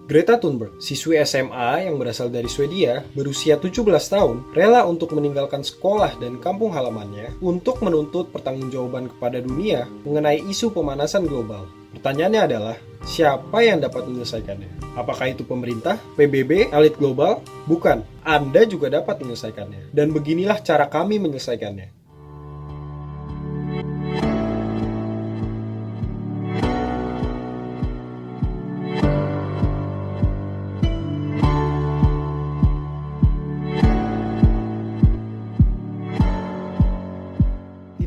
Greta Thunberg, siswi SMA yang berasal dari Swedia, berusia 17 tahun, rela untuk meninggalkan sekolah dan kampung halamannya untuk menuntut pertanggungjawaban kepada dunia mengenai isu pemanasan global. Pertanyaannya adalah, siapa yang dapat menyelesaikannya? Apakah itu pemerintah, PBB, elit global? Bukan, Anda juga dapat menyelesaikannya. Dan beginilah cara kami menyelesaikannya.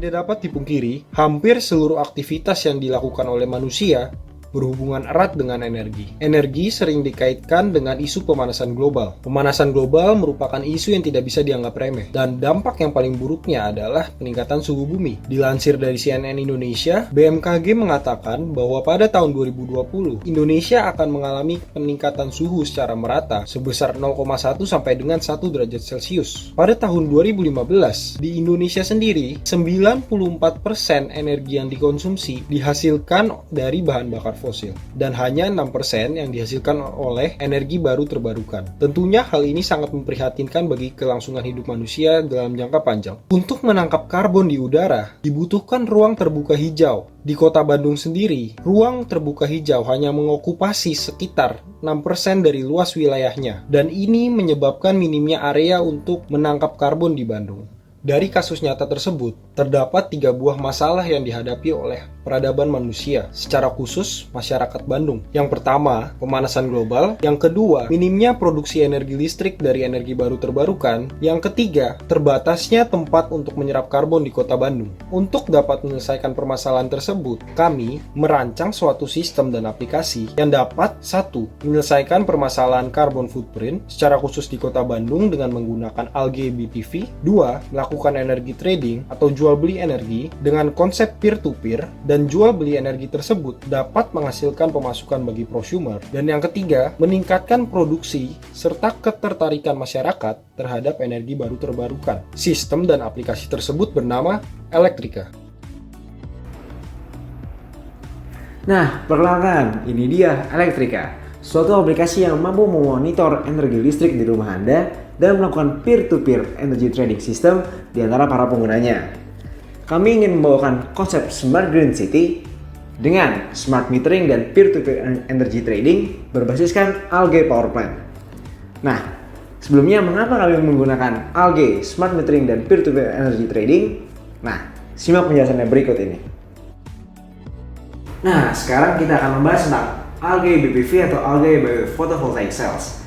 Tidak dapat dipungkiri, hampir seluruh aktivitas yang dilakukan oleh manusia berhubungan erat dengan energi. Energi sering dikaitkan dengan isu pemanasan global. Pemanasan global merupakan isu yang tidak bisa dianggap remeh, dan dampak yang paling buruknya adalah peningkatan suhu bumi. Dilansir dari CNN Indonesia, BMKG mengatakan bahwa pada tahun 2020, Indonesia akan mengalami peningkatan suhu secara merata sebesar 0,1 sampai dengan 1 derajat Celcius. Pada tahun 2015, di Indonesia sendiri, 94% energi yang dikonsumsi dihasilkan dari bahan bakar fosil, dan hanya 6% yang dihasilkan oleh energi baru terbarukan. Tentunya hal ini sangat memprihatinkan bagi kelangsungan hidup manusia dalam jangka panjang. Untuk menangkap karbon di udara, dibutuhkan ruang terbuka hijau. Di kota Bandung sendiri, ruang terbuka hijau hanya mengokupasi sekitar 6% dari luas wilayahnya, dan ini menyebabkan minimnya area untuk menangkap karbon di Bandung. Dari kasus nyata tersebut, terdapat 3 buah masalah yang dihadapi oleh peradaban manusia, secara khusus masyarakat Bandung. Yang pertama, pemanasan global. Yang kedua, minimnya produksi energi listrik dari energi baru terbarukan. Yang ketiga, terbatasnya tempat untuk menyerap karbon di kota Bandung. Untuk dapat menyelesaikan permasalahan tersebut, kami merancang suatu sistem dan aplikasi yang dapat 1. Menyelesaikan permasalahan carbon footprint secara khusus di kota Bandung dengan menggunakan algae BPV. 2. Melakukan energi trading atau jual beli energi dengan konsep peer-to-peer, dan jual beli energi tersebut dapat menghasilkan pemasukan bagi prosumer. Dan yang ketiga, meningkatkan produksi serta ketertarikan masyarakat terhadap energi baru terbarukan. Sistem dan aplikasi tersebut bernama Electrica. Nah, perkenalkan, ini dia Electrica, suatu aplikasi yang mampu memonitor energi listrik di rumah Anda dan melakukan peer-to-peer energy trading system di antara para penggunanya. Kami ingin membawakan konsep Smart Green City dengan smart metering dan peer-to-peer energy trading berbasiskan algae power plant. Nah, sebelumnya mengapa kami menggunakan algae, smart metering, dan peer-to-peer energy trading? Nah, simak penjelasannya berikut ini. Nah, sekarang kita akan membahas tentang algae BPV atau algae biophotovoltaic cells.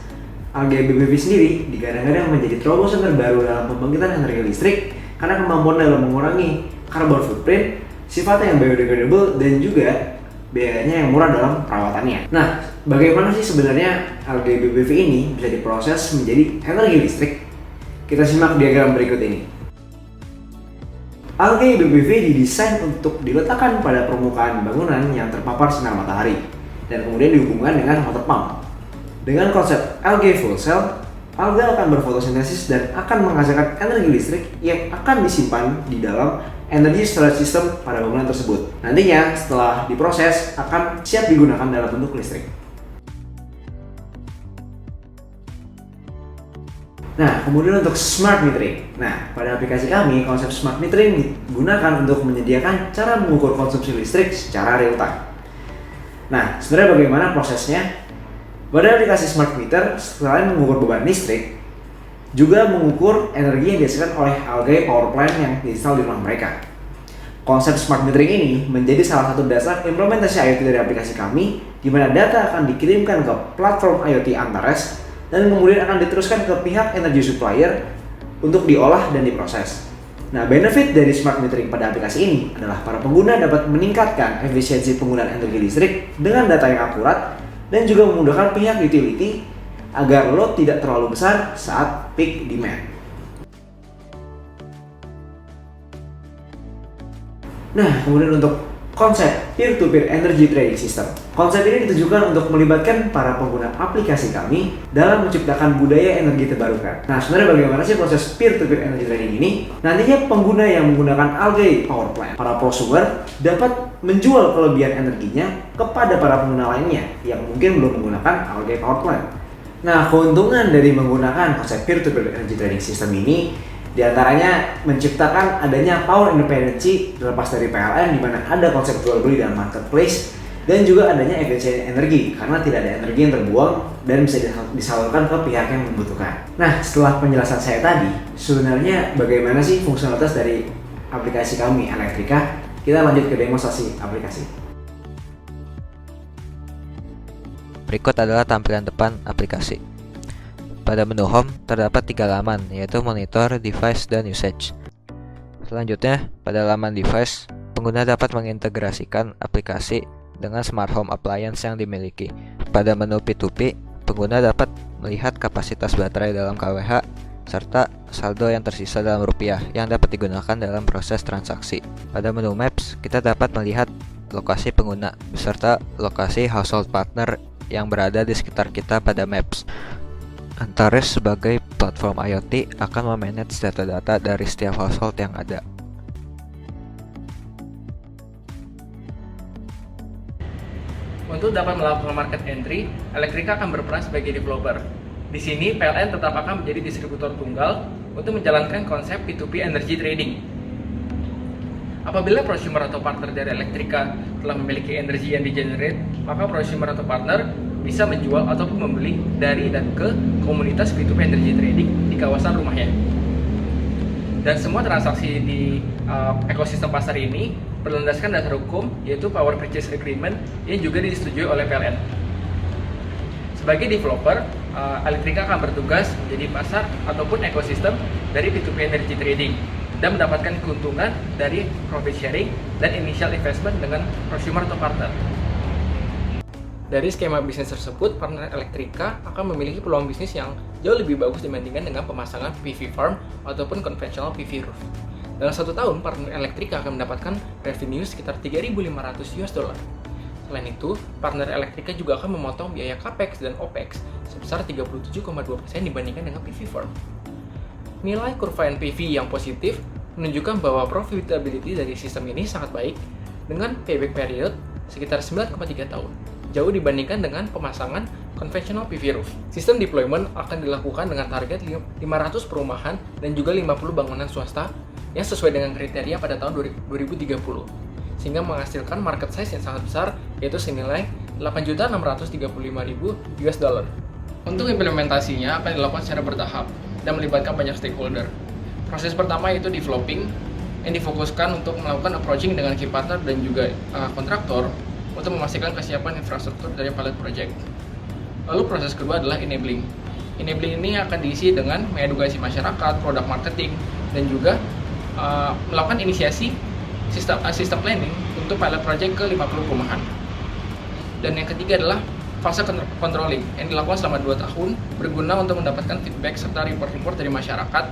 Algae BPV sendiri digadang-gadang menjadi terobosan terbaru dalam pembangkitan energi listrik karena kemampuan dalam mengurangi carbon footprint, sifatnya yang biodegradable, dan juga biayanya yang murah dalam perawatannya. Nah, bagaimana sih sebenarnya algae BPV ini bisa diproses menjadi energi listrik? Kita simak diagram berikut ini. Algae BPV didesain untuk diletakkan pada permukaan bangunan yang terpapar sinar matahari dan kemudian dihubungkan dengan water pump. Dengan konsep algae fuel cell, alga akan berfotosintesis dan akan menghasilkan energi listrik yang akan disimpan di dalam energy storage system pada bangunan tersebut. Nantinya setelah diproses akan siap digunakan dalam bentuk listrik. Nah, kemudian untuk smart metering. Nah, pada aplikasi kami, konsep smart metering digunakan untuk menyediakan cara mengukur konsumsi listrik secara real time. Nah, sebenarnya bagaimana prosesnya? Pada aplikasi smart meter, selain mengukur beban listrik, juga mengukur energi yang dihasilkan oleh algae power plant yang diinstal di rumah mereka. Konsep smart metering ini menjadi salah satu dasar implementasi IoT dari aplikasi kami, di mana data akan dikirimkan ke platform IoT Antares dan kemudian akan diteruskan ke pihak energy supplier untuk diolah dan diproses. Nah, benefit dari smart metering pada aplikasi ini adalah para pengguna dapat meningkatkan efisiensi penggunaan energi listrik dengan data yang akurat dan juga memudahkan pihak utility agar load tidak terlalu besar saat peak demand. Nah, kemudian untuk konsep peer-to-peer energy trading system. Konsep ini ditujukan untuk melibatkan para pengguna aplikasi kami dalam menciptakan budaya energi terbarukan. Nah, sebenarnya bagaimana sih proses peer-to-peer energy trading ini? Nantinya pengguna yang menggunakan algae power plant, para prosumer dapat menjual kelebihan energinya kepada para pengguna lainnya yang mungkin belum menggunakan Algae Power Plant. Nah, keuntungan dari menggunakan konsep peer-to-peer energy trading system ini diantaranya menciptakan adanya power independency terlepas dari PLN, di mana ada konsep jual beli dalam marketplace, dan juga adanya efisiensi energi karena tidak ada energi yang terbuang dan bisa disalurkan ke pihak yang membutuhkan. Nah, setelah penjelasan saya tadi, sebenarnya bagaimana sih fungsionalitas dari aplikasi kami Electrica? Kita lanjut ke demonstrasi aplikasi. Berikut adalah tampilan depan aplikasi. Pada menu Home terdapat 3 laman, yaitu Monitor, Device, dan Usage. Selanjutnya, pada laman Device, pengguna dapat mengintegrasikan aplikasi dengan smart home appliance yang dimiliki. Pada menu P2P, pengguna dapat melihat kapasitas baterai dalam kWh serta saldo yang tersisa dalam rupiah yang dapat digunakan dalam proses transaksi. Pada menu Maps, kita dapat melihat lokasi pengguna beserta lokasi household partner yang berada di sekitar kita pada Maps. Antares sebagai platform IoT akan memanage data-data dari setiap household yang ada. Untuk dapat melakukan market entry, Electrica akan berperan sebagai developer. Di sini, PLN tetap akan menjadi distributor tunggal untuk menjalankan konsep P2P energy trading. Apabila prosumer atau partner dari Electrica telah memiliki energi yang di-generate, maka prosumer atau partner bisa menjual ataupun membeli dari dan ke komunitas P2P energy trading di kawasan rumahnya. Dan semua transaksi di ekosistem pasar ini berlandaskan dasar hukum, yaitu Power Purchase Agreement yang juga disetujui oleh PLN. Sebagai developer, Electrica akan bertugas menjadi pasar ataupun ekosistem dari P2P energy trading dan mendapatkan keuntungan dari profit sharing dan initial investment dengan prosumer atau partner. Dari skema bisnis tersebut, partner Electrica akan memiliki peluang bisnis yang jauh lebih bagus dibandingkan dengan pemasangan PV farm ataupun conventional PV roof. Dalam 1 tahun, partner Electrica akan mendapatkan revenue sekitar $3.500. Selain itu, partner Electrica juga akan memotong biaya CAPEX dan OPEX sebesar 37,2% dibandingkan dengan PV farm. Nilai kurva NPV yang positif menunjukkan bahwa profitability dari sistem ini sangat baik dengan payback period sekitar 9,3 tahun, jauh dibandingkan dengan pemasangan conventional PV roof. Sistem deployment akan dilakukan dengan target 500 perumahan dan juga 50 bangunan swasta yang sesuai dengan kriteria pada tahun 2030, sehingga menghasilkan market size yang sangat besar, yaitu senilai $8.635.000. Untuk implementasinya akan dilakukan secara bertahap dan melibatkan banyak stakeholder. Proses pertama yaitu developing, yang difokuskan untuk melakukan approaching dengan key partner dan juga kontraktor untuk memastikan kesiapan infrastruktur dari pilot project. Lalu proses kedua adalah enabling. Enabling ini akan diisi dengan mengedukasi masyarakat, produk marketing, dan juga melakukan inisiasi sistem planning untuk pilot project ke 50 perumahan. Dan yang ketiga adalah fase controlling yang dilakukan selama 2 tahun, berguna untuk mendapatkan feedback serta report-report dari masyarakat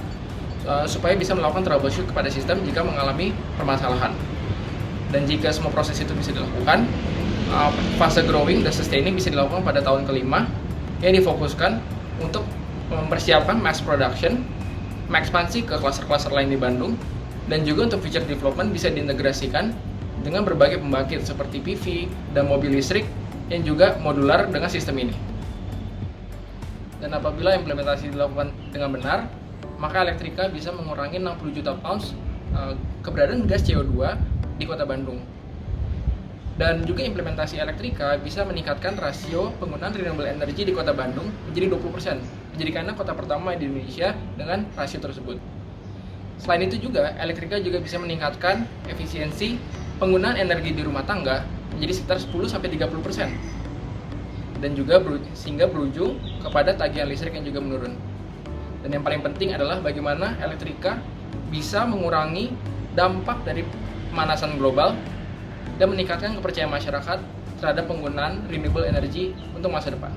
supaya bisa melakukan troubleshoot kepada sistem jika mengalami permasalahan. Dan jika semua proses itu bisa dilakukan, fase growing dan sustaining bisa dilakukan pada tahun kelima, yang difokuskan untuk mempersiapkan mass production, mengekspansi ke klaster-klaster lain di Bandung, dan juga untuk feature development bisa diintegrasikan dengan berbagai pembangkit seperti PV dan mobil listrik yang juga modular dengan sistem ini. Dan apabila implementasi dilakukan dengan benar, maka Electrica bisa mengurangi 60 juta pounds keberadaan gas CO2 di kota Bandung. Dan juga implementasi Electrica bisa meningkatkan rasio penggunaan renewable energy di kota Bandung menjadi 20%, menjadikannya kota pertama di Indonesia dengan rasio tersebut. Selain itu juga, Electrica juga bisa meningkatkan efisiensi penggunaan energi di rumah tangga menjadi sekitar 10-30%. Dan juga sehingga berujung kepada tagihan listrik yang juga menurun. Dan yang paling penting adalah bagaimana Electrica bisa mengurangi dampak dari pemanasan global dan meningkatkan kepercayaan masyarakat terhadap penggunaan renewable energy untuk masa depan.